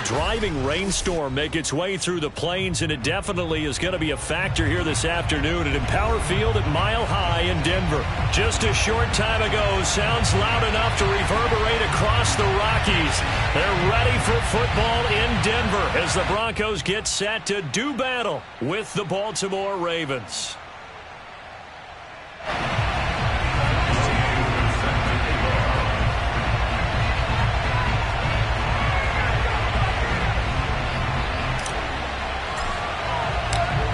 driving rainstorm make its way through the plains, and it definitely is going to be a factor here this afternoon at Empower Field at Mile High in Denver. Just a short time ago, sounds loud enough to reverberate across the Rockies. They're ready for football in Denver as the Broncos get set to do battle with the Baltimore Ravens.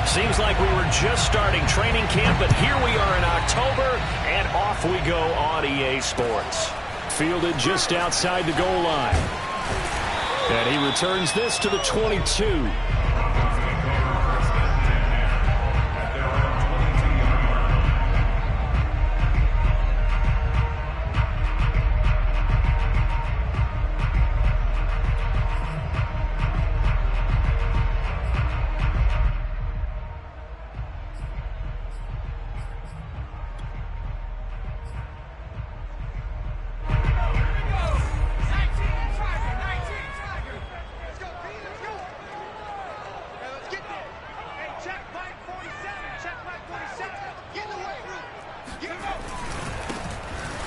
Seems like we were just starting training camp, but here we are in October, and off we go on EA Sports. Fielded just outside the goal line. And he returns this to the 22.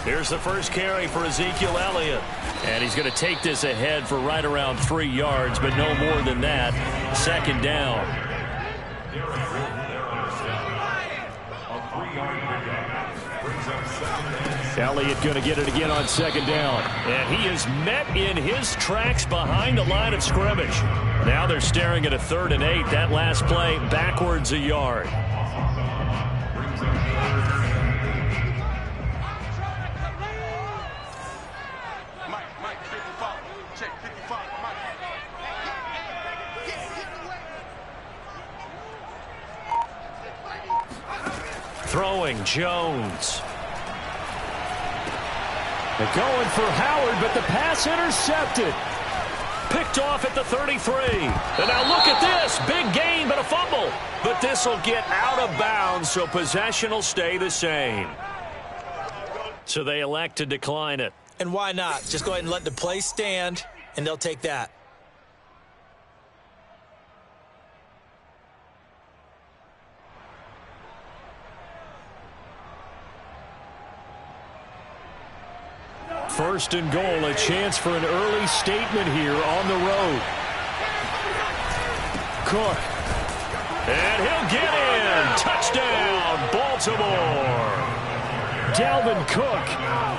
Here's the first carry for Ezekiel Elliott. And he's going to take this ahead for right around 3 yards, but no more than that. Second down. Elliott going to get it again on second down. And he is met in his tracks behind the line of scrimmage. Now they're staring at a 3rd and 8. That last play backwards a yard. Throwing Jones. They're going for Howard, but the pass intercepted. Picked off at the 33. And now look at this. Big gain, but a fumble. But this will get out of bounds, so possession will stay the same. So they elect to decline it. And why not? Just go ahead and let the play stand, and they'll take that. First and goal, a chance for an early statement here on the road. Cook. And he'll get in. Touchdown, Baltimore. Dalvin Cook,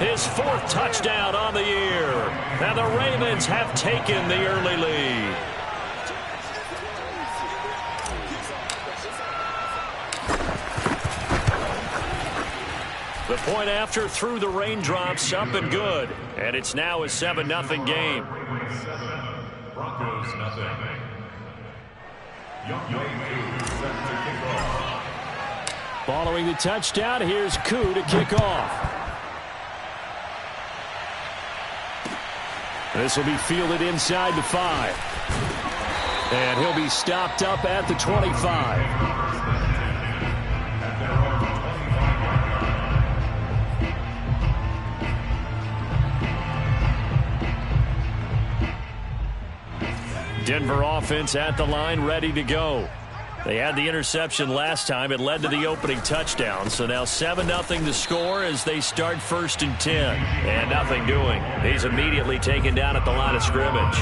his 4th touchdown on the year. And the Ravens have taken the early lead. The point after through the raindrops, up and good. And it's now a 7-0 game. Broncos nothing. Following the touchdown, here's Koo to kick off. This will be fielded inside the 5. And he'll be stopped up at the 25. Denver offense at the line, ready to go. They had the interception last time. It led to the opening touchdown. So now 7-0 to score as they start 1st and 10. And nothing doing. He's immediately taken down at the line of scrimmage.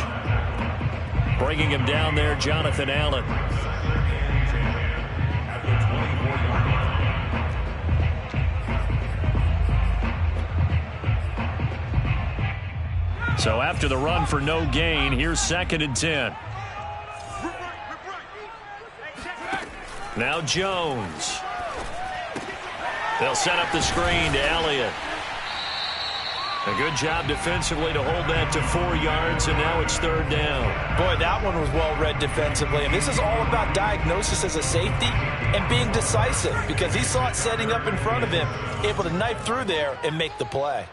Bringing him down there, Jonathan Allen. So after the run for no gain, here's 2nd and 10. Now Jones. They'll set up the screen to Elliott. A good job defensively to hold that to 4 yards, and now it's 3rd down. Boy, that one was well read defensively. And this is all about diagnosis as a safety and being decisive, because he saw it setting up in front of him, able to knife through there and make the play.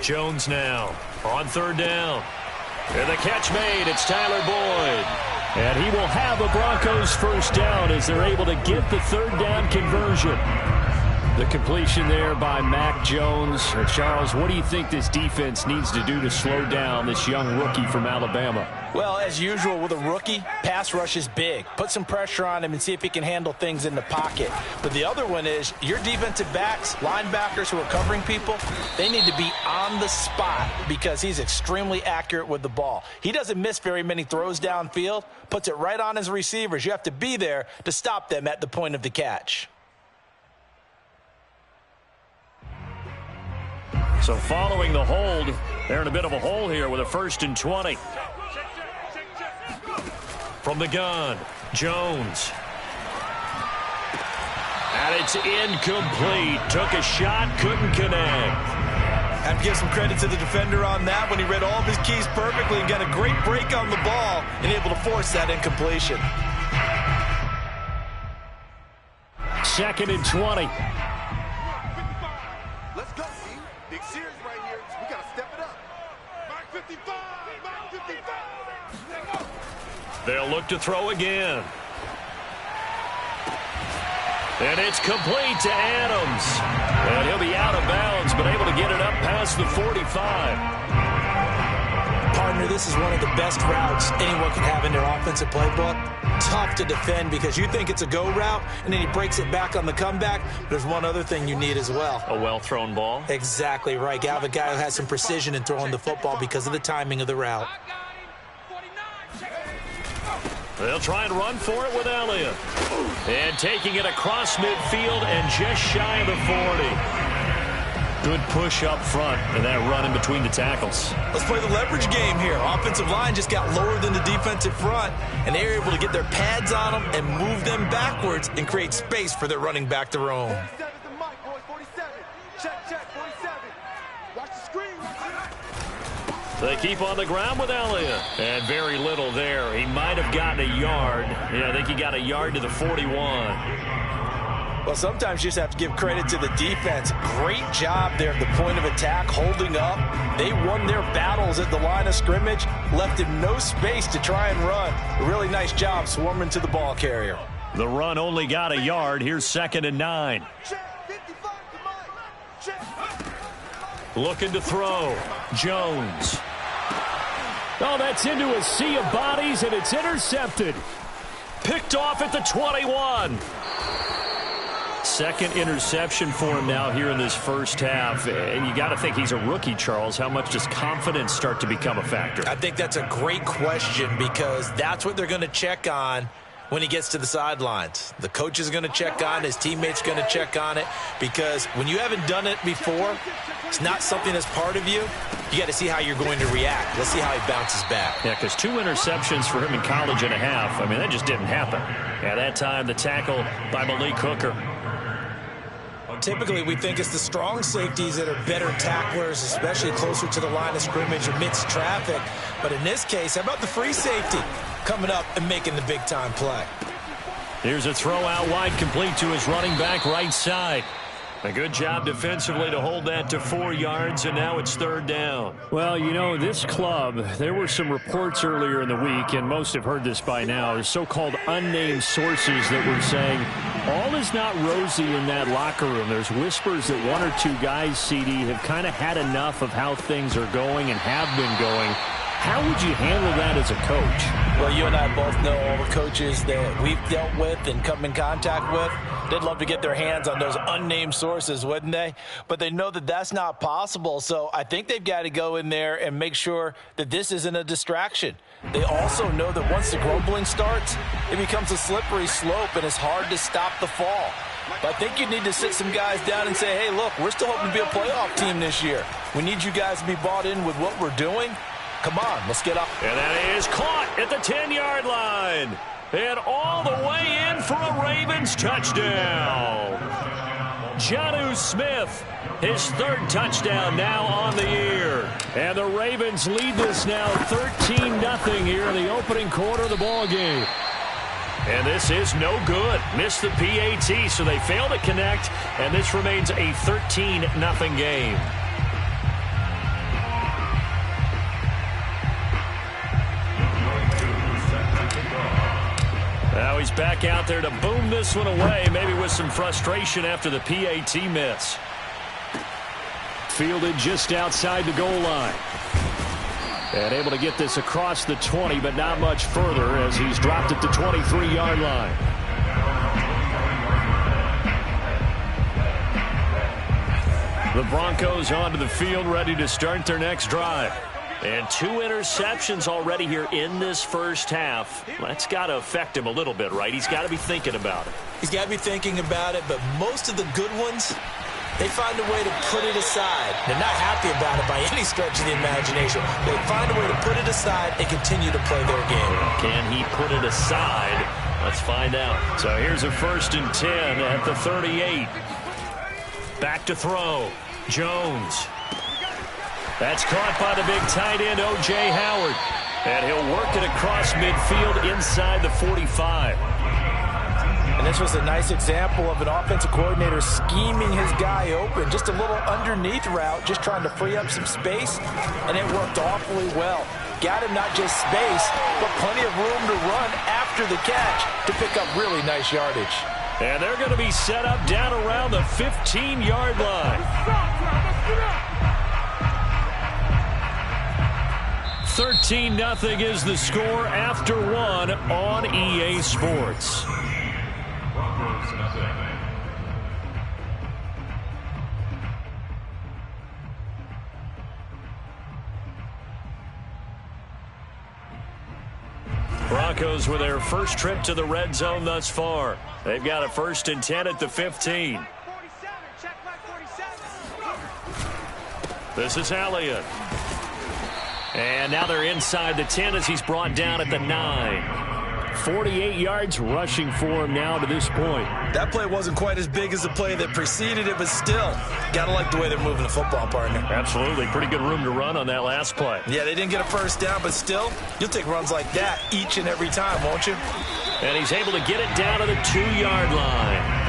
Jones now on 3rd down. And the catch made. It's Tyler Boyd. And he will have a Broncos 1st down as they're able to get the 3rd down conversion. The completion there by Mac Jones. Charles, what do you think this defense needs to do to slow down this young rookie from Alabama? Well, as usual with a rookie, pass rush is big. Put some pressure on him and see if he can handle things in the pocket. But the other one is your defensive backs, linebackers who are covering people, they need to be on the spot because he's extremely accurate with the ball. He doesn't miss very many throws downfield, puts it right on his receivers. You have to be there to stop them at the point of the catch. So following the hold, they're in a bit of a hole here with a 1st and 20. From the gun, Jones. And it's incomplete. Took a shot, couldn't connect. Have to give some credit to the defender on that when he read all of his keys perfectly and got a great break on the ball and able to force that incompletion. 2nd and 20. Let's go, team. Big series right here. We got to step it up. Mark 55. Mark 55. They'll look to throw again. And it's complete to Adams. And he'll be out of bounds, but able to get it up past the 45. Partner, this is one of the best routes anyone can have in their offensive playbook. Tough to defend because you think it's a go route, and then he breaks it back on the comeback. There's one other thing you need as well. A well-thrown ball. Exactly right. You have a guy who has some precision in throwing the football because of the timing of the route. They'll try and run for it with Elliott. And taking it across midfield and just shy of the 40. Good push up front and that run in between the tackles. Let's play the leverage game here. Offensive line just got lower than the defensive front, and they were able to get their pads on them and move them backwards and create space for their running back to roam. 47 the mic, boys. 47. Check, 47. Watch the screen. They keep on the ground with Elliott. And very little there. He might have gotten a yard. Yeah, I think he got a yard to the 41. Well, sometimes you just have to give credit to the defense. Great job there at the point of attack, holding up. They won their battles at the line of scrimmage, left him no space to try and run. A really nice job swarming to the ball carrier. The run only got a yard. Here's 2nd and 9. Check, 55 the mic. Check. Looking to throw. Jones. Oh, that's into a sea of bodies, and it's intercepted. Picked off at the 21. 2nd interception for him now here in this first half. And you got to think he's a rookie, Charles. How much does confidence start to become a factor? I think that's a great question because that's what they're going to check on when he gets to the sidelines. The coach is going to check on it. His teammates going to check on it because when you haven't done it before, it's not something that's part of you. You got to see how you're going to react. Let's see how he bounces back. Yeah, because 2 interceptions for him in college and a half. I mean, that just didn't happen. At that time, the tackle by Malik Hooker. Typically, we think it's the strong safeties that are better tacklers, especially closer to the line of scrimmage amidst traffic. But in this case, how about the free safety coming up and making the big-time play? Here's a throw out wide, complete to his running back right side. A good job defensively to hold that to 4 yards, and now it's 3rd down. Well, you know, this club, there were some reports earlier in the week, and most have heard this by now, there's so-called unnamed sources that were saying all is not rosy in that locker room. There's whispers that 1 or 2 guys, CD, have kind of had enough of how things are going and have been going. How would you handle that as a coach? Well, you and I both know all the coaches that we've dealt with and come in contact with. They'd love to get their hands on those unnamed sources, wouldn't they? But they know that that's not possible, so I think they've got to go in there and make sure that this isn't a distraction. They also know that once the grumbling starts, it becomes a slippery slope and it's hard to stop the fall. But I think you need to sit some guys down and say, hey, look, we're still hoping to be a playoff team this year. We need you guys to be bought in with what we're doing. Come on, let's get up. And that is caught at the 10-yard line. And all the way in for a Ravens touchdown. Jonnu Smith, his 3rd touchdown now on the year. And the Ravens lead this now 13-0 here in the opening quarter of the ball game. And this is no good. Missed the PAT, so they fail to connect, and this remains a 13-0 game. Now he's back out there to boom this one away, maybe with some frustration after the PAT miss. Fielded just outside the goal line. And able to get this across the 20, but not much further as he's dropped at the 23-yard line. The Broncos onto the field, ready to start their next drive. And 2 interceptions already here in this first half. That's got to affect him a little bit, right? He's got to be thinking about it. He's got to be thinking about it, but most of the good ones, they find a way to put it aside. They're not happy about it by any stretch of the imagination. They find a way to put it aside and continue to play their game. Can he put it aside? Let's find out. So here's a 1st and 10 at the 38. Back to throw. Jones. That's caught by the big tight end, O.J. Howard. And he'll work it across midfield inside the 45. And this was a nice example of an offensive coordinator scheming his guy open. Just a little underneath route, just trying to free up some space, and it worked awfully well. Got him not just space, but plenty of room to run after the catch to pick up really nice yardage. And they're going to be set up down around the 15-yard line. 13-0 is the score after 1 on EA Sports. Broncos with their first trip to the red zone thus far. They've got a 1st and 10 at the 15. This is Elliott. And now they're inside the 10 as he's brought down at the 9. 48 yards rushing for him now to this point. That play wasn't quite as big as the play that preceded it, but still, got to like the way they're moving the football, partner. Absolutely. Pretty good room to run on that last play. Yeah, they didn't get a 1st down, but still, you'll take runs like that each and every time, won't you? And he's able to get it down to the 2-yard line.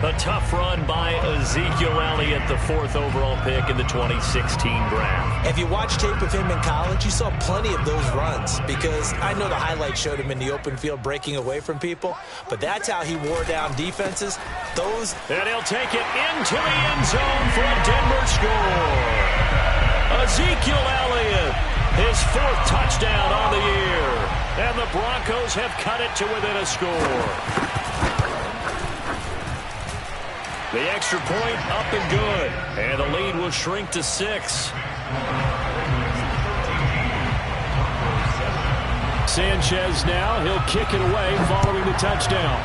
A tough run by Ezekiel Elliott, the 4th overall pick in the 2016 draft. If you watch tape of him in college, you saw plenty of those runs because I know the highlights showed him in the open field breaking away from people, but that's how he wore down defenses. And he'll take it into the end zone for a Denver score. Ezekiel Elliott, his 4th touchdown on the year. And the Broncos have cut it to within a score. The extra point up and good. And the lead will shrink to 6. Sanchez now. He'll kick it away following the touchdown.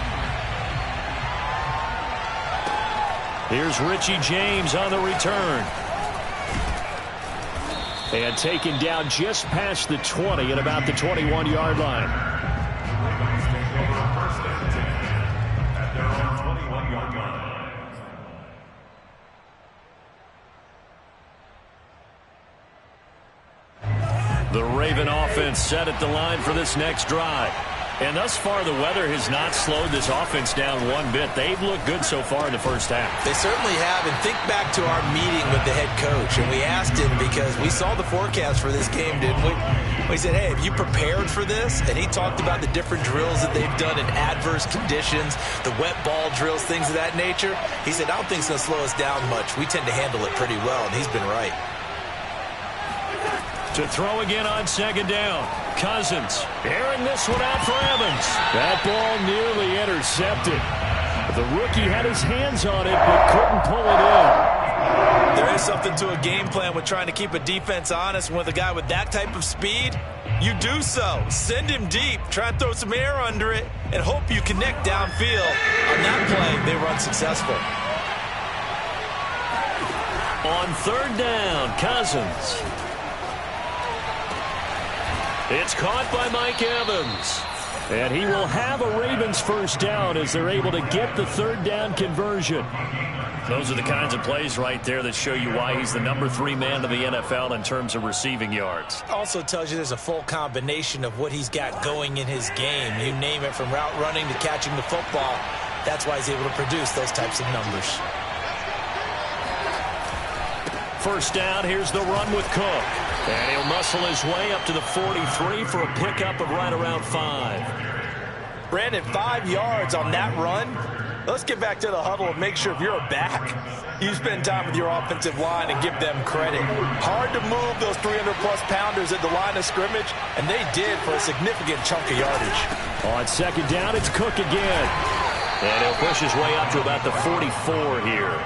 Here's Richie James on the return. And taken down just past the 20 at about the 21-yard line. The Raven offense set at the line for this next drive. And thus far, the weather has not slowed this offense down one bit. They've looked good so far in the first half. They certainly have. And think back to our meeting with the head coach. And we asked him because we saw the forecast for this game, didn't we? We said, hey, have you prepared for this? And he talked about the different drills that they've done in adverse conditions, the wet ball drills, things of that nature. He said, I don't think it's going to slow us down much. We tend to handle it pretty well, and he's been right. To throw again on 2nd down. Cousins airing this one out for Evans. That ball nearly intercepted. The rookie had his hands on it but couldn't pull it in. There is something to a game plan with trying to keep a defense honest. With a guy with that type of speed, you do so. Send him deep. Try and throw some air under it and hope you connect downfield. On that play, they were unsuccessful. On 3rd down, Cousins. It's caught by Mike Evans. And he will have a Ravens 1st down as they're able to get the 3rd down conversion. Those are the kinds of plays right there that show you why he's the number 3 man in the NFL in terms of receiving yards. Also tells you there's a full combination of what he's got going in his game. You name it, from route running to catching the football. That's why he's able to produce those types of numbers. 1st down, here's the run with Cook. And he'll muscle his way up to the 43 for a pickup of right around 5. Brandon, 5 yards on that run. Let's get back to the huddle and make sure if you're a back, you spend time with your offensive line and give them credit. Hard to move those 300-plus pounders at the line of scrimmage, and they did for a significant chunk of yardage. On second down, it's Cook again. And he'll push his way up to about the 44 here.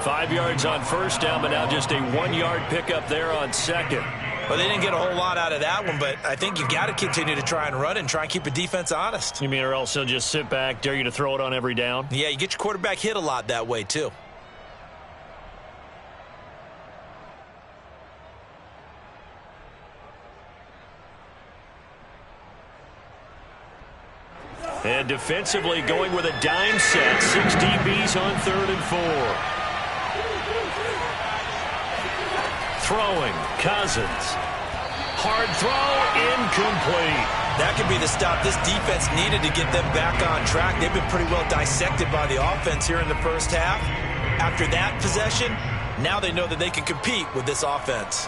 5 yards on first down, but now just a 1-yard pickup there on second. Well, they didn't get a whole lot out of that one, but I think you've got to continue to try and run and try and keep the defense honest. You mean or else he'll just sit back, dare you to throw it on every down? Yeah, you get your quarterback hit a lot that way, too. And defensively going with a dime set. 6 DBs on 3rd and 4. Throwing, Cousins. Hard throw, incomplete. That could be the stop this defense needed to get them back on track. They've been pretty well dissected by the offense here in the first half. After that possession, now they know that they can compete with this offense.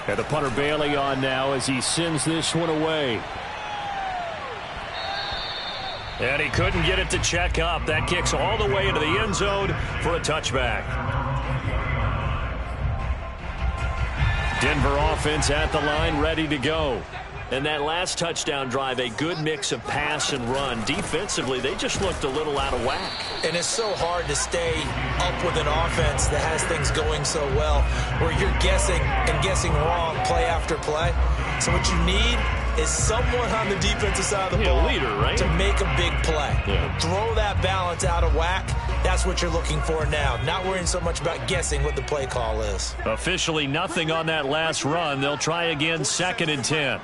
And the punter Bailey on now as he sends this one away. And he couldn't get it to check up. That kicks all the way into the end zone for a touchback. Denver offense at the line, ready to go. And that last touchdown drive, a good mix of pass and run. Defensively, they just looked a little out of whack. And it's so hard to stay up with an offense that has things going so well, where you're guessing and guessing wrong play after play. So what you need is someone on the defensive side of the ball leader, right? to make a big play. Yeah. Throw that balance out of whack. That's what you're looking for now. Not worrying so much about guessing what the play call is. Officially nothing on that last run. They'll try again 2nd and 10.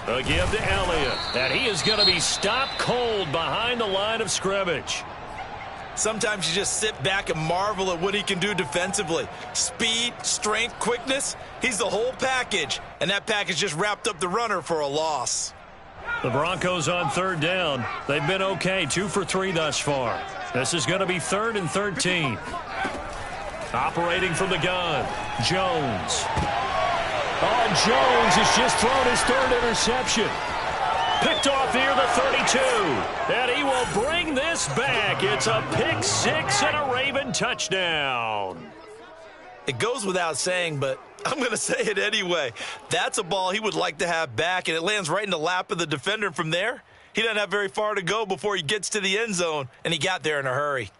A give to Elliott. And he is going to be stopped cold behind the line of scrimmage. Sometimes you just sit back and marvel at what he can do defensively. Speed, strength, quickness. He's the whole package. And that package just wrapped up the runner for a loss. The Broncos on 3rd down. They've been okay, 2 for 3 thus far. This is going to be 3rd and 13. Operating from the gun, Jones. Oh, Jones has just thrown his 3rd interception. Picked off near the 32. And he will bring this back. It's a pick 6 and a Raven touchdown. It goes without saying, but I'm going to say it anyway. That's a ball he would like to have back, and it lands right in the lap of the defender. From there, he doesn't have very far to go before he gets to the end zone, and he got there in a hurry.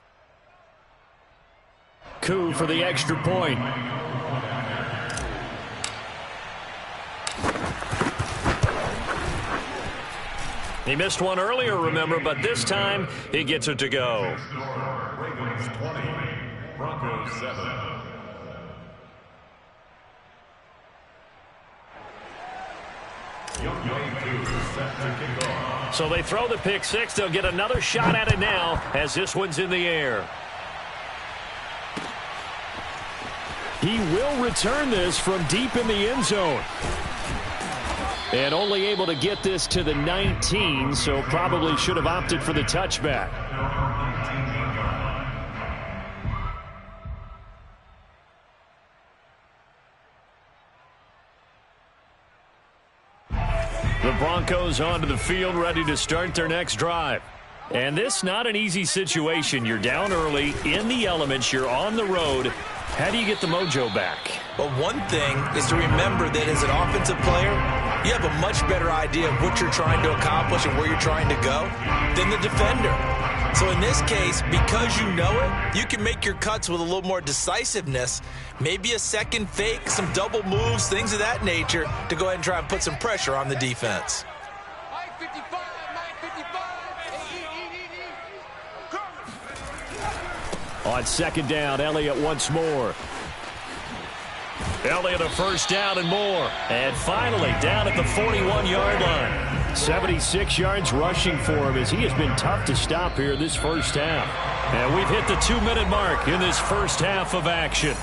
Coup for the extra point. He missed one earlier, remember, but this time he gets it to go. Ravens 20, Broncos 7. So they throw the pick 6. They'll get another shot at it now as this one's in the air. He will return this from deep in the end zone. And only able to get this to the 19, so probably should have opted for the touchback. The Broncos onto the field, ready to start their next drive. And this not an easy situation. You're down early, in the elements, you're on the road. How do you get the mojo back? Well, one thing is to remember that as an offensive player, you have a much better idea of what you're trying to accomplish and where you're trying to go than the defender. So in this case, because you know it, you can make your cuts with a little more decisiveness, maybe a second fake, some double moves, things of that nature, to go ahead and try and put some pressure on the defense. On second down, Elliott once more. Elliott a first down and more. And finally down at the 41-yard line. 76 yards rushing for him as he has been tough to stop here this first half. And we've hit the 2-minute mark in this first half of action.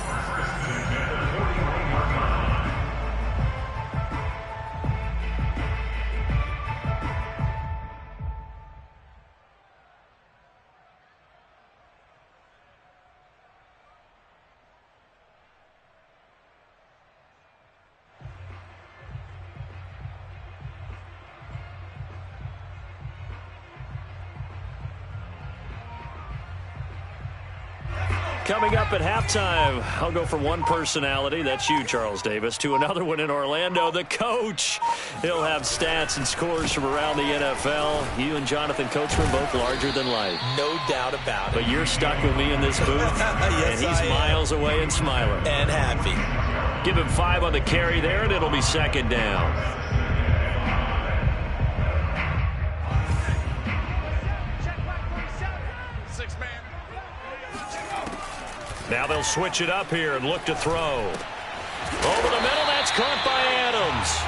Coming up at halftime, I'll go from one personality, that's you, Charles Davis, to another one in Orlando, the coach. He'll have stats and scores from around the NFL. You and Jonathan Coachman both larger than life. No doubt about it. But you're stuck with me in this booth, yes, and he's miles away and smiling. And happy. Give him 5 on the carry there, and it'll be second down. Now they'll switch it up here and look to throw. Over the middle, that's caught by Adams.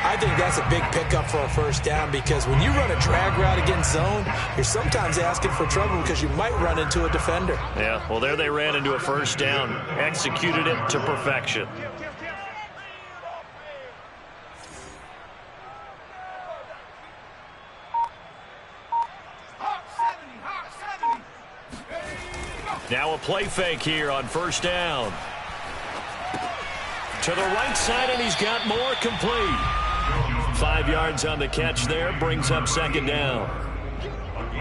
I think that's a big pickup for a first down because when you run a drag route against zone, you're sometimes asking for trouble because you might run into a defender. Yeah, well, there they ran into a first down. Executed it to perfection. Now a play fake here on first down. To the right side, and he's got more complete. 5 yards on the catch there, brings up second down.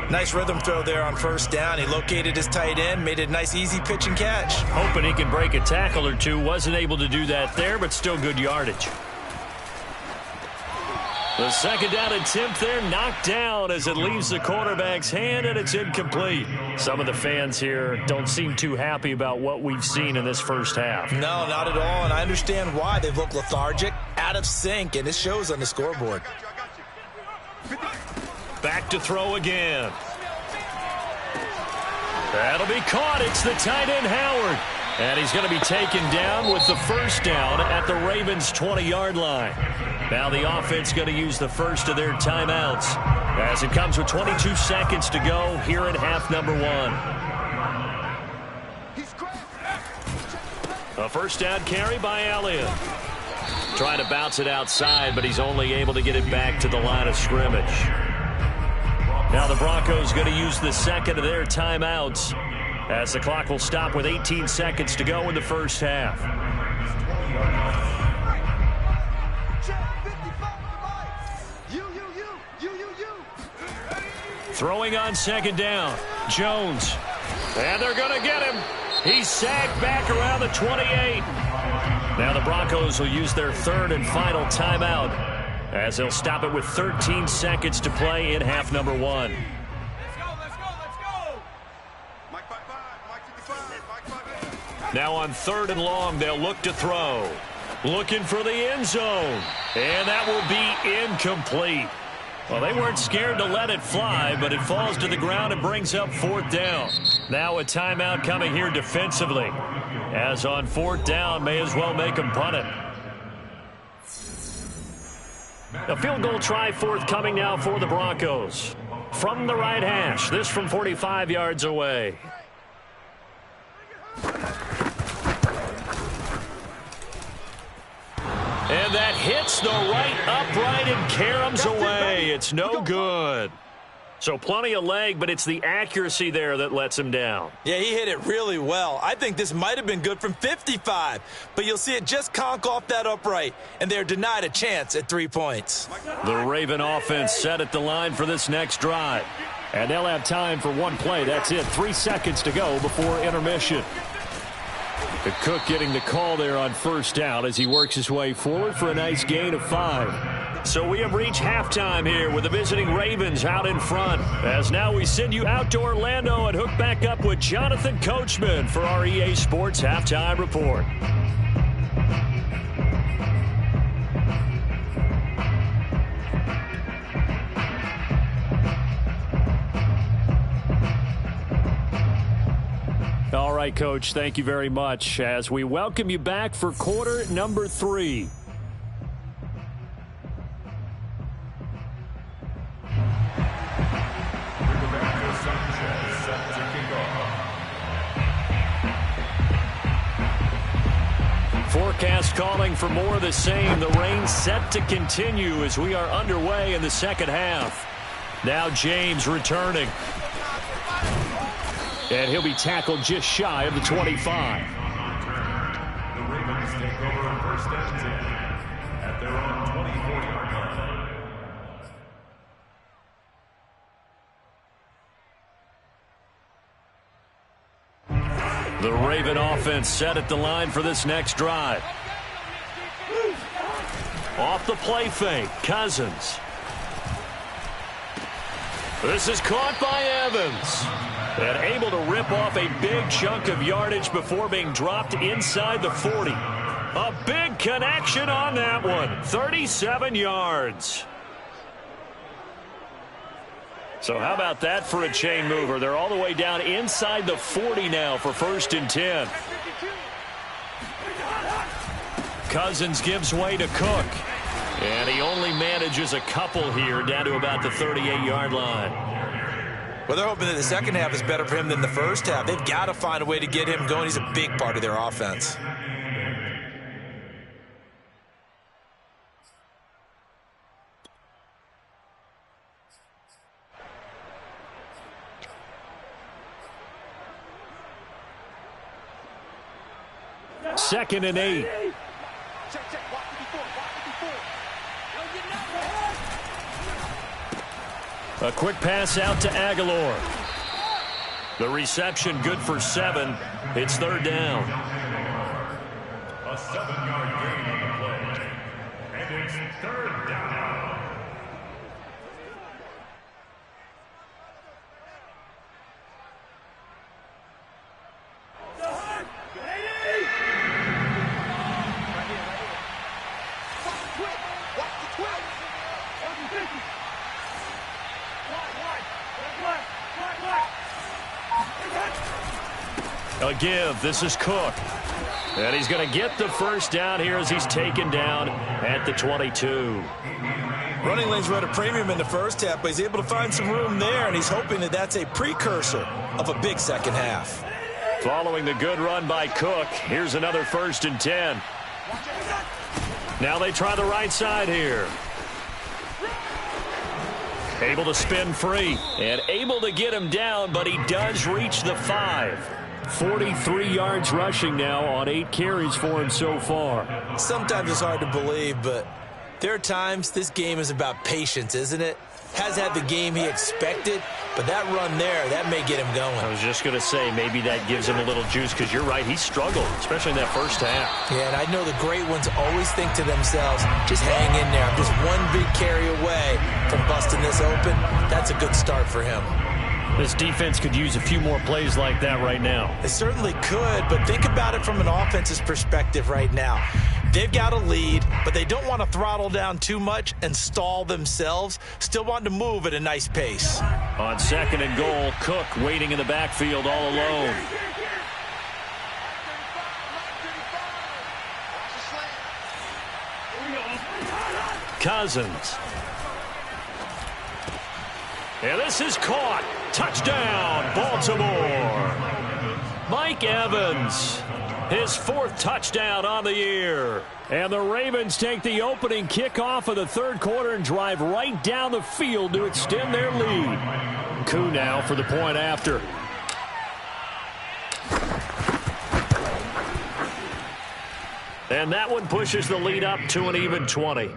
Nice rhythm throw there on first down. He located his tight end, made it a nice easy pitch and catch. Hoping he can break a tackle or two. Wasn't able to do that there, but still good yardage. The second down attempt there knocked down as it leaves the quarterback's hand, and it's incomplete. Some of the fans here don't seem too happy about what we've seen in this first half. No, not at all, and I understand why. They've looked lethargic, out of sync, and it shows on the scoreboard. Back to throw again. That'll be caught. It's the tight end, Howard. And he's going to be taken down with the first down at the Ravens' 20-yard line. Now the offense going to use the first of their timeouts as it comes with 22 seconds to go here in half number 1. A first down carry by Elliott. Trying to bounce it outside, but he's only able to get it back to the line of scrimmage. Now the Broncos going to use the second of their timeouts as the clock will stop with 18 seconds to go in the first half. Throwing on second down, Jones. And they're going to get him. He's sacked back around the 28. Now the Broncos will use their third and final timeout as they'll stop it with 13 seconds to play in half number 1. Now on third and long, they'll look to throw. Looking for the end zone. And that will be incomplete. Well, they weren't scared to let it fly, but it falls to the ground and brings up fourth down. Now a timeout coming here defensively. As on fourth down, may as well make them punt it. A field goal try forthcoming now for the Broncos. From the right hash, this from 45 yards away. And that hits the right upright and caroms away. It's no good. So plenty of leg, but it's the accuracy there that lets him down. Yeah, he hit it really well. I think this might have been good from 55, but you'll see it just conk off that upright, and they're denied a chance at 3 points. The Raven offense set at the line for this next drive. And they'll have time for one play. That's it. 3 seconds to go before intermission. The Cook getting the call there on first down as he works his way forward for a nice gain of 5. So we have reached halftime here with the visiting Ravens out in front. As now we send you out to Orlando and hook back up with Jonathan Coachman for our EA Sports Halftime Report. All right, Coach, thank you very much as we welcome you back for quarter number 3. Forecast calling for more of the same. The rain set to continue as we are underway in the second half. Now James returning. And he'll be tackled just shy of the 25. The Ravens take over on first and 10 at their own 24-yard line. The Raven offense set at the line for this next drive. Off the play fake, Cousins. This is caught by Evans. And able to rip off a big chunk of yardage before being dropped inside the 40. A big connection on that one. 37 yards. So how about that for a chain mover? They're all the way down inside the 40 now for 1st and 10. Cousins gives way to Cook. And he only manages a couple here down to about the 38-yard line. Well, they're hoping that the second half is better for him than the first half. They've got to find a way to get him going. He's a big part of their offense. Second and 8. A quick pass out to Aguilar. The reception good for 7. It's 3rd down. A 7-yard gain on the play. And it's 3rd down. A give. This is Cook. And he's going to get the first down here as he's taken down at the 22. Running lanes were at a premium in the first half, but he's able to find some room there, and he's hoping that that's a precursor of a big second half. Following the good run by Cook, here's another 1st and 10. Now they try the right side here. Able to spin free and able to get him down, but he does reach the 5. 43 yards rushing now on 8 carries for him so far. Sometimes it's hard to believe, but there are times this game is about patience, isn't it? Has had the game he expected, but that run there, that may get him going. I was just going to say, maybe that gives him a little juice, because you're right, he struggled, especially in that first half. Yeah, and I know the great ones always think to themselves, just hang in there. I'm just one big carry away from busting this open. That's a good start for him. This defense could use a few more plays like that right now. They certainly could, but think about it from an offense's perspective right now. They've got a lead, but they don't want to throttle down too much and stall themselves. Still want to move at a nice pace. On 2nd and goal, Cook waiting in the backfield all alone. Cousins. And this is caught. Touchdown, Baltimore. Mike Evans, his 4th touchdown on the year. And the Ravens take the opening kickoff of the 3rd quarter and drive right down the field to extend their lead. Koo now for the point after. And that one pushes the lead up to an even 20.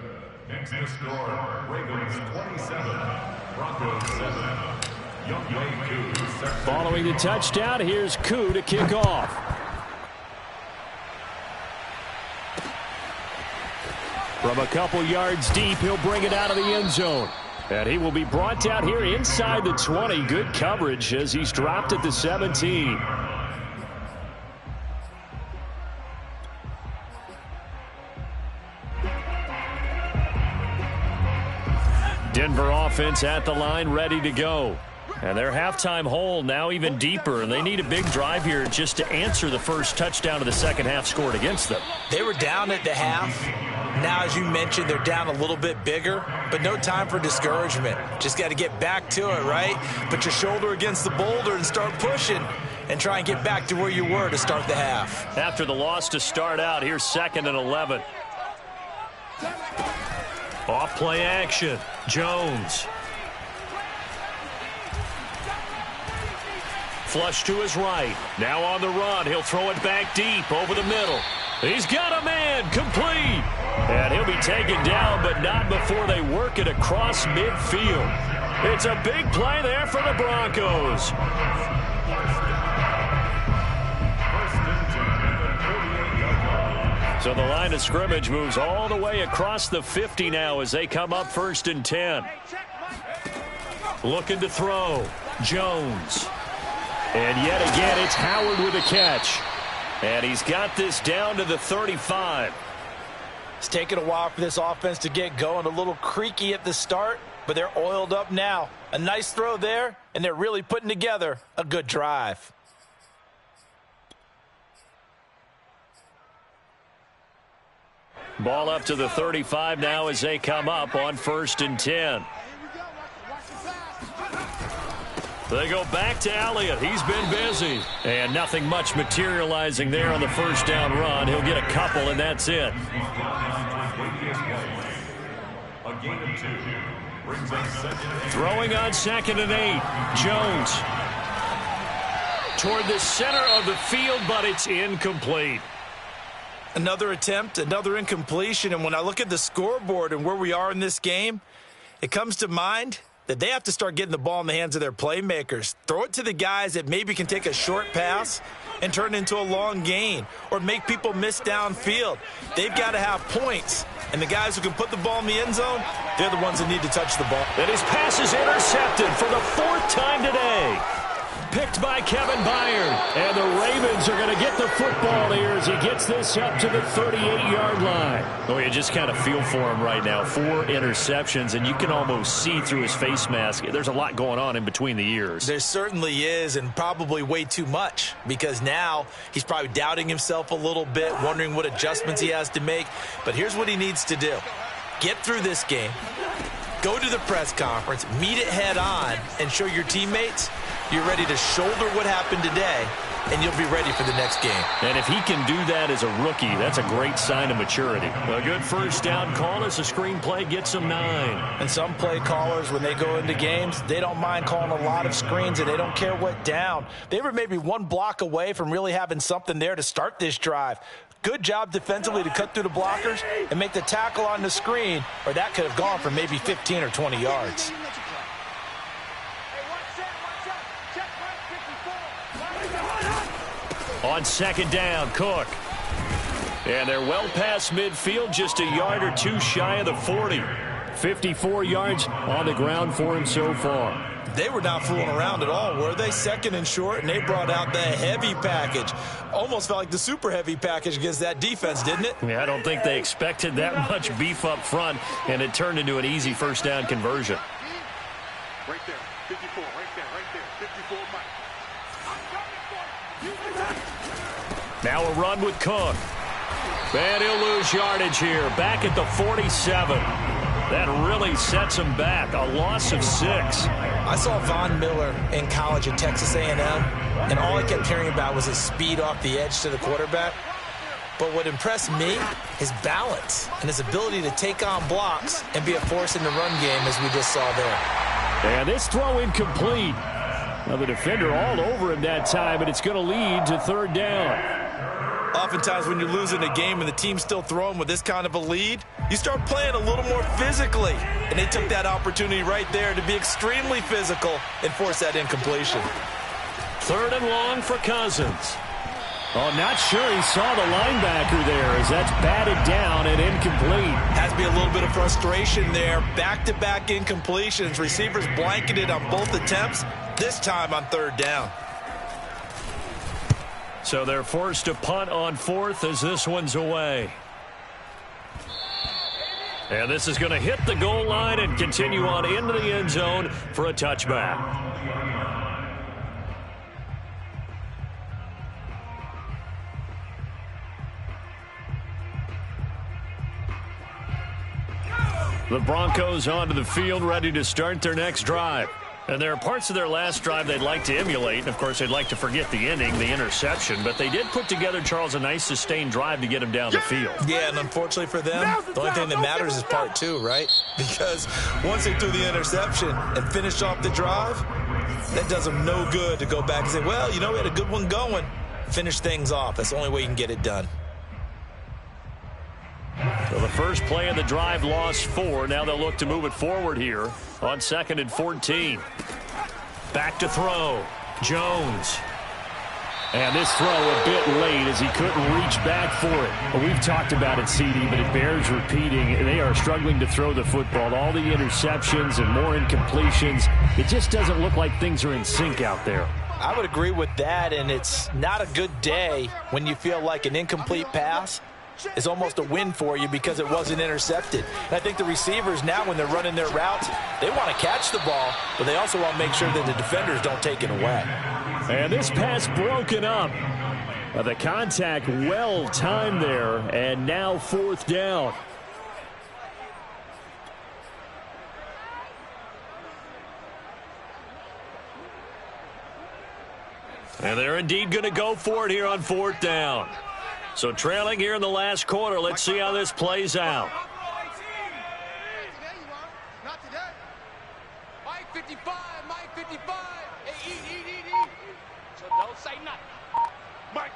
Next to score, Ravens 27, Broncos 7. Following the touchdown, here's Koo to kick off. From a couple yards deep, he'll bring it out of the end zone. And he will be brought down here inside the 20. Good coverage as he's dropped at the 17. Denver offense at the line, ready to go. And their halftime hole now even deeper, and they need a big drive here just to answer the first touchdown of the second half scored against them. They were down at the half. Now, as you mentioned, they're down a little bit bigger, but no time for discouragement. Just got to get back to it, right? Put your shoulder against the boulder and start pushing and try and get back to where you were to start the half. After the loss to start out, here's 2nd and 11. Off play action. Jones. Flush to his right. Now on the run. He'll throw it back deep over the middle. He's got a man. Complete. And he'll be taken down, but not before they work it across midfield. It's a big play there for the Broncos. So the line of scrimmage moves all the way across the 50 now as they come up 1st and 10. Looking to throw. Jones. And yet again, it's Howard with a catch. And he's got this down to the 35. It's taken a while for this offense to get going. A little creaky at the start, but they're oiled up now. A nice throw there, and they're really putting together a good drive. Ball up to the 35 now as they come up on 1st and 10. They go back to Elliott. He's been busy. And nothing much materializing there on the first down run. He'll get a couple, and that's it. Throwing on 2nd and 8. Jones. Toward the center of the field, but it's incomplete. Another attempt, another incompletion. And when I look at the scoreboard and where we are in this game, it comes to mind that they have to start getting the ball in the hands of their playmakers. Throw it to the guys that maybe can take a short pass and turn it into a long gain or make people miss downfield. They've got to have points. And the guys who can put the ball in the end zone, they're the ones that need to touch the ball. And his pass is intercepted for the 4th time today. Picked by Kevin Byard. And the Ravens are going to get the football here as he gets this up to the 38-yard line. Oh, you just kind of feel for him right now. 4 interceptions, and you can almost see through his face mask. There's a lot going on in between the ears. There certainly is, and probably way too much, because now he's probably doubting himself a little bit, wondering what adjustments he has to make. But here's what he needs to do. Get through this game, go to the press conference, meet it head on, and show your teammates you're ready to shoulder what happened today, and you'll be ready for the next game. And if he can do that as a rookie, that's a great sign of maturity. A good first down call as a screenplay gets him 9. And some play callers, when they go into games, they don't mind calling a lot of screens, and they don't care what down. They were maybe one block away from really having something there to start this drive. Good job defensively to cut through the blockers and make the tackle on the screen, or that could have gone for maybe 15 or 20 yards. On 2nd down, Cook. And they're well past midfield, just a yard or 2 shy of the 40. 54 yards on the ground for him so far. They were not fooling around at all, were they? 2nd and short, and they brought out the heavy package. Almost felt like the super heavy package against that defense, didn't it? Yeah, I don't think they expected that much beef up front, and it turned into an easy first down conversion. Right there, 54, right there, 54, Mike. Now a run with Cook. And he'll lose yardage here. Back at the 47. That really sets him back. A loss of 6. I saw Von Miller in college at Texas A&M, and all I kept hearing about was his speed off the edge to the quarterback. But what impressed me, his balance and his ability to take on blocks and be a force in the run game, as we just saw there. And this throw incomplete. Now the defender all over him that time, and it's going to lead to 3rd down. Oftentimes when you're losing a game and the team's still throwing with this kind of a lead, you start playing a little more physically. And they took that opportunity right there to be extremely physical and force that incompletion. 3rd and long for Cousins. Oh, not sure he saw the linebacker there as that's batted down and incomplete. Has to be a little bit of frustration there. Back-to-back incompletions. Receivers blanketed on both attempts, this time on 3rd down. So they're forced to punt on 4th as this one's away. And this is going to hit the goal line and continue on into the end zone for a touchback. The Broncos onto the field, ready to start their next drive. And there are parts of their last drive they'd like to emulate. And, of course, they'd like to forget the ending, the interception. But they did put together, Charles, a nice sustained drive to get him down the field. Yeah, and unfortunately for them, the only thing that matters is part 2, right? Because once they threw the interception and finished off the drive, that does them no good to go back and say, well, you know, we had a good one going. Finish things off. That's the only way you can get it done. So the first play of the drive lost 4. Now they'll look to move it forward here on 2nd and 14. Back to throw. Jones. And this throw a bit late as he couldn't reach back for it. Well, we've talked about it, CD, but it bears repeating. They are struggling to throw the football. All the interceptions and more incompletions. It just doesn't look like things are in sync out there. I would agree with that, and it's not a good day when you feel like an incomplete pass is almost a win for you because it wasn't intercepted. And I think the receivers now, when they're running their routes, they want to catch the ball, but they also want to make sure that the defenders don't take it away. And this pass broken up. The contact well timed there, and now 4th down. And they're indeed going to go for it here on 4th down. So trailing here in the last quarter. Let's see how this plays out. Not today. Mike 55, Mike 55. So don't say nothing. Mike.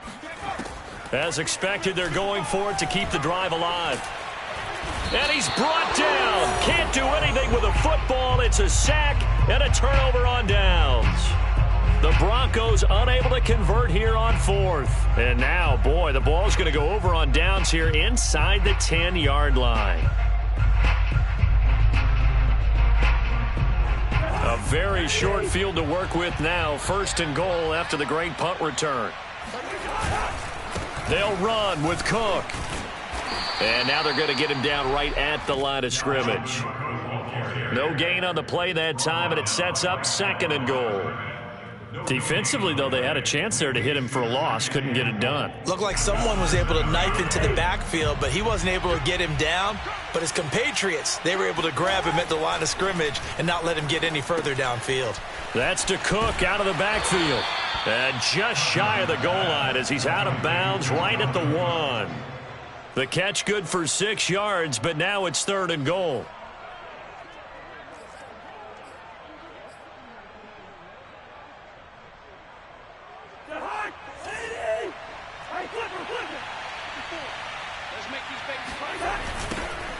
As expected, they're going for it to keep the drive alive. And he's brought down. Can't do anything with a football. It's a sack and a turnover on downs. The Broncos unable to convert here on 4th. And now, boy, the ball's going to go over on downs here inside the 10-yard line. A very short field to work with now. 1st and goal after the great punt return. They'll run with Cook. And now they're going to get him down right at the line of scrimmage. No gain on the play that time, and it sets up 2nd and goal. Defensively, though, they had a chance there to hit him for a loss. Couldn't get it done. Looked like someone was able to knife into the backfield, but he wasn't able to get him down. But his compatriots, they were able to grab him at the line of scrimmage and not let him get any further downfield. That's to Cook out of the backfield. And just shy of the goal line as he's out of bounds right at the 1. The catch good for 6 yards, but now it's 3rd and goal.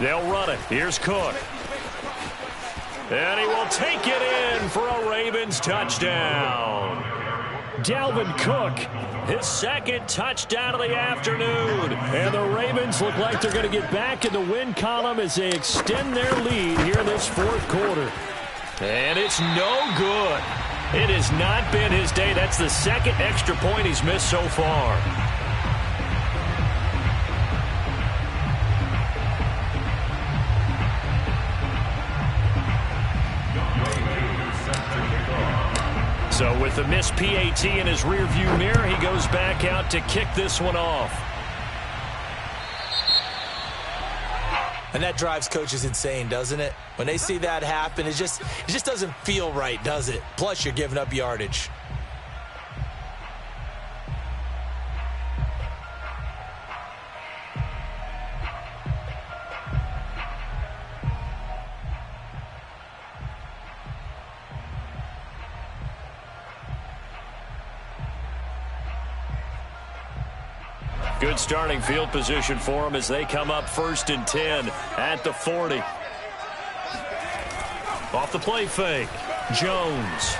They'll run it. Here's Cook. And he will take it in for a Ravens touchdown. Dalvin Cook, his 2nd touchdown of the afternoon. And the Ravens look like they're going to get back in the win column as they extend their lead here in this 4th quarter. And it's no good. It has not been his day. That's the 2nd extra point he's missed so far. So with the missed PAT in his rearview mirror, he goes back out to kick this one off. And that drives coaches insane, doesn't it? When they see that happen, it just doesn't feel right, does it? Plus, you're giving up yardage. Good starting field position for them as they come up 1st and 10 at the 40. Off the play fake, Jones.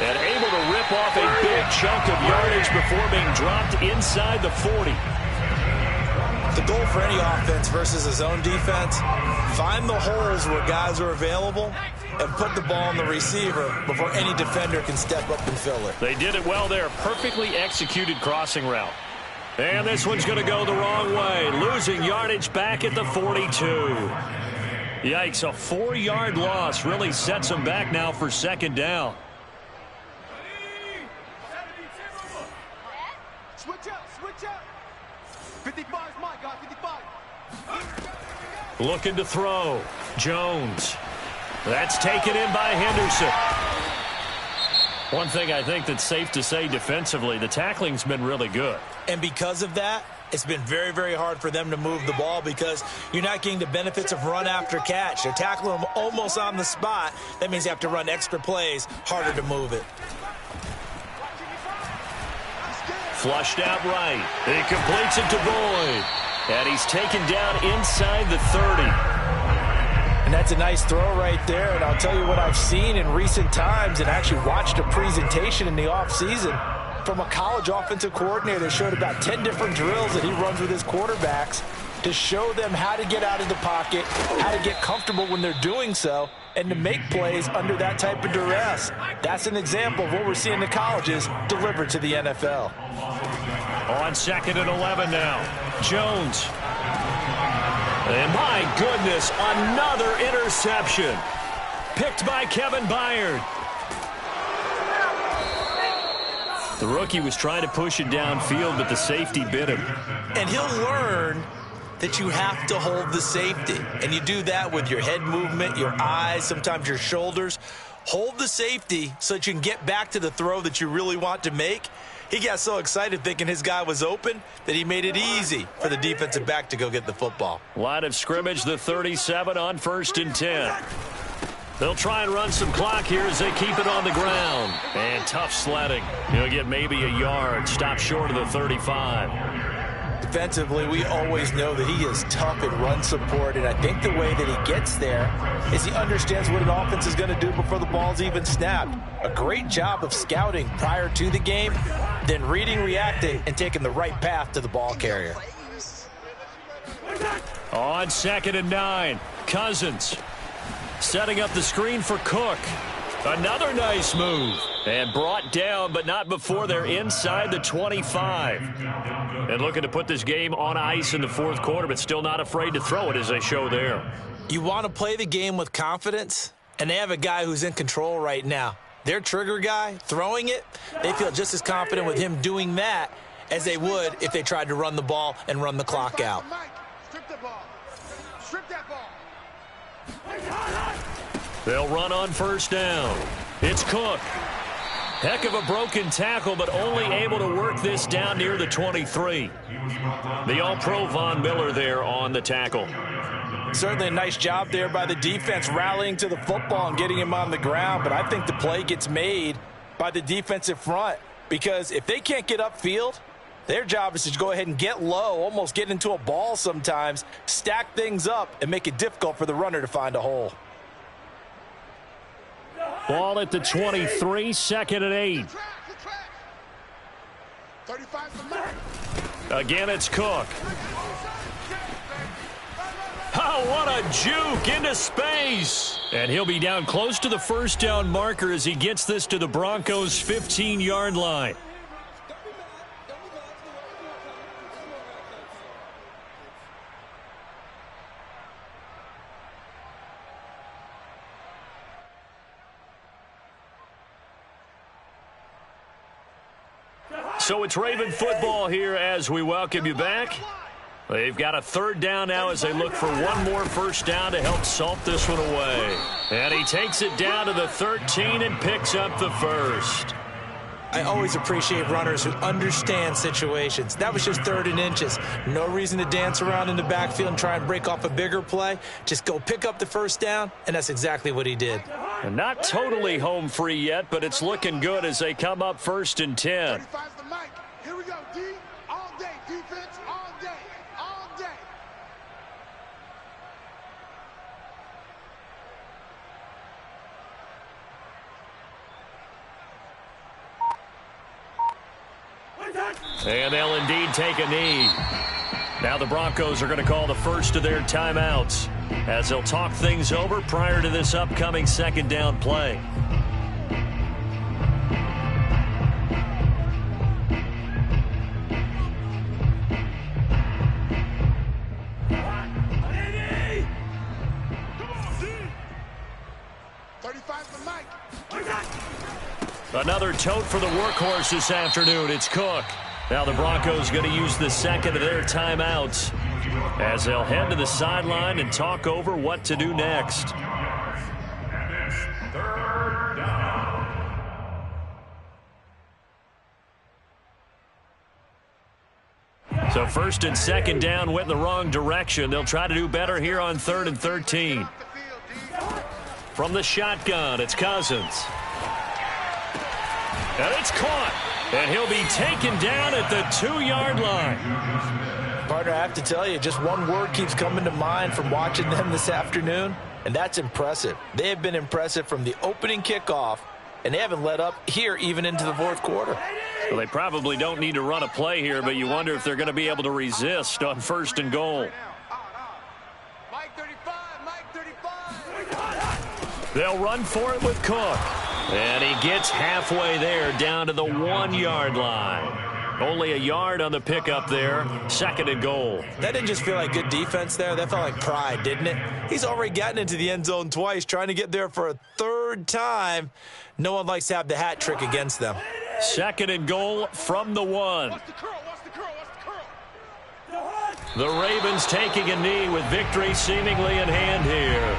And able to rip off a big chunk of yardage before being dropped inside the 40. The goal for any offense versus a zone defense, find the holes where guys are available and put the ball on the receiver before any defender can step up and fill it. They did it well there. Perfectly executed crossing route. And this one's going to go the wrong way. Losing yardage back at the 42. Yikes, a 4-yard loss really sets them back now for 2nd down. Switch up. 55 is my guy, 55. Looking to throw. Jones. That's taken in by Henderson. One thing I think that's safe to say defensively, the tackling's been really good. And because of that, it's been very, very hard for them to move the ball because you're not getting the benefits of run after catch. They're tackling them almost on the spot. That means you have to run extra plays, harder to move it. Flushed out right. He completes it to Boyd. And he's taken down inside the 30. And that's a nice throw right there. And I'll tell you what I've seen in recent times and actually watched a presentation in the offseason from a college offensive coordinator that showed about 10 different drills that he runs with his quarterbacks to show them how to get out of the pocket, how to get comfortable when they're doing so, and to make plays under that type of duress. That's an example of what we're seeing in the colleges delivered to the NFL. On 2nd and 11 now, Jones. And my goodness, another interception. Picked by Kevin Byard. The rookie was trying to push it downfield, but the safety bit him. And he'll learn that you have to hold the safety. And you do that with your head movement, your eyes, sometimes your shoulders. Hold the safety so that you can get back to the throw that you really want to make. He got so excited thinking his guy was open that he made it easy for the defensive back to go get the football. Line of scrimmage, the 37 on 1st and 10. They'll try and run some clock here as they keep it on the ground. And tough sledding. He'll get maybe a yard. Stop short of the 35. Defensively, we always know that he is tough in run support, and I think the way that he gets there is he understands what an offense is going to do before the ball's even snapped. A great job of scouting prior to the game, then reading, reacting, and taking the right path to the ball carrier. On 2nd and 9, Cousins setting up the screen for Cook. Another nice move. And brought down, but not before they're inside the 25. And looking to put this game on ice in the 4th quarter, but still not afraid to throw it as they show there. You want to play the game with confidence, and they have a guy who's in control right now. Their trigger guy, throwing it, they feel just as confident with him doing that as they would if they tried to run the ball and run the clock out. Strip the ball. Strip that ball. They'll run on 1st down. It's Cook. Heck of a broken tackle, but only able to work this down near the 23. The All-Pro Von Miller there on the tackle. Certainly a nice job there by the defense rallying to the football and getting him on the ground, but I think the play gets made by the defensive front because if they can't get upfield, their job is to go ahead and get low, almost get into a ball sometimes, stack things up, and make it difficult for the runner to find a hole. Ball at the 23, 2nd and 8. 35 Again, it's Cook. Oh, what a juke into space. And he'll be down close to the 1st down marker as he gets this to the Broncos' 15-yard line. So it's Raven football here as we welcome you back. They've got a 3rd down now as they look for one more 1st down to help salt this one away. And he takes it down to the 13 and picks up the 1st. I always appreciate runners who understand situations. That was just 3rd and inches. No reason to dance around in the backfield and try and break off a bigger play. Just go pick up the 1st down, and that's exactly what he did. And not totally home free yet, but it's looking good as they come up 1st and 10. 35's the mic. Here we go, D. All day. Defense all day. All day. And they'll indeed take a knee. Now the Broncos are going to call the first of their timeouts as they'll talk things over prior to this upcoming 2nd down play. Another tote for the workhorse this afternoon. It's Cook. Now the Broncos going to use the 2nd of their timeouts as they'll head to the sideline and talk over what to do next. And it's 3rd down. So 1st and 2nd down went in the wrong direction. They'll try to do better here on 3rd and 13. From the shotgun, it's Cousins. And it's caught. And he'll be taken down at the 2-yard line. Partner, I have to tell you, just one word keeps coming to mind from watching them this afternoon. and that's impressive. They have been impressive from the opening kickoff, and they haven't let up here even into the fourth quarter. Well, they probably don't need to run a play here, but you wonder if they're going to be able to resist on 1st and goal. Mike 35, Mike 35. They'll run for it with Cook. And he gets halfway there, down to the 1-yard line. Only a yard on the pickup there. 2nd and goal. That didn't just feel like good defense there. That felt like pride, didn't it? He's already gotten into the end zone twice, trying to get there for a 3rd time. No one likes to have the hat trick against them. 2nd and goal from the 1. Watch the curl, watch the curl, watch the curl. The Ravens taking a knee with victory seemingly in hand here.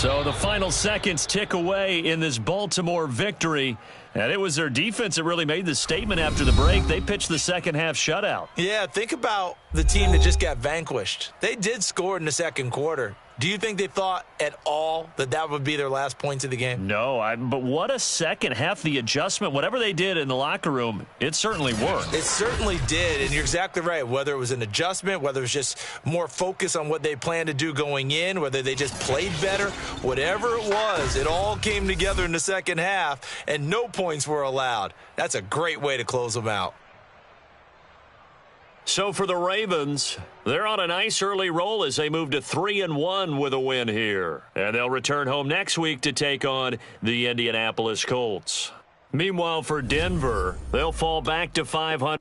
So the final seconds tick away in this Baltimore victory. And it was their defense that really made the statement after the break. They pitched the second half shutout. Yeah, think about the team that just got vanquished. They did score in the second quarter. Do you think they thought at all that that would be their last points of the game? No, but what a second half. The adjustment, whatever they did in the locker room, it certainly worked. It certainly did, and you're exactly right. Whether it was an adjustment, whether it was just more focus on what they planned to do going in, whether they just played better, whatever it was, it all came together in the second half, and no points were allowed. That's a great way to close them out. So for the Ravens, they're on a nice early roll as they move to 3-1 with a win here. And they'll return home next week to take on the Indianapolis Colts. Meanwhile, for Denver, they'll fall back to 500.